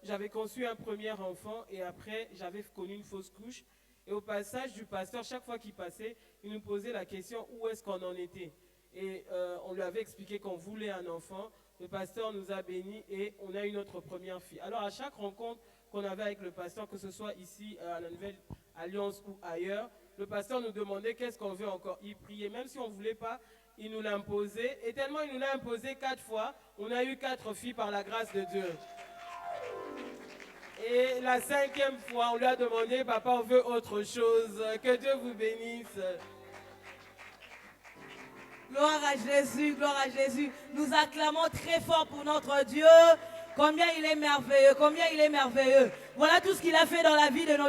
j'avais conçu un premier enfant et après, j'avais connu une fausse couche. Et au passage du pasteur, chaque fois qu'il passait, il nous posait la question où est-ce qu'on en était. Et on lui avait expliqué qu'on voulait un enfant. Le pasteur nous a bénis et on a eu notre première fille. Alors à chaque rencontre qu'on avait avec le pasteur, que ce soit ici à la Nouvelle Alliance ou ailleurs, le pasteur nous demandait qu'est-ce qu'on veut encore. Il priait, même si on ne voulait pas, il nous l'a imposé. Et tellement il nous l'a imposé 4 fois, on a eu 4 filles par la grâce de Dieu. Et la 5e fois, on lui a demandé, papa, on veut autre chose. Que Dieu vous bénisse. Gloire à Jésus, gloire à Jésus. Nous acclamons très fort pour notre Dieu. Combien il est merveilleux, combien il est merveilleux. Voilà tout ce qu'il a fait dans la vie de notre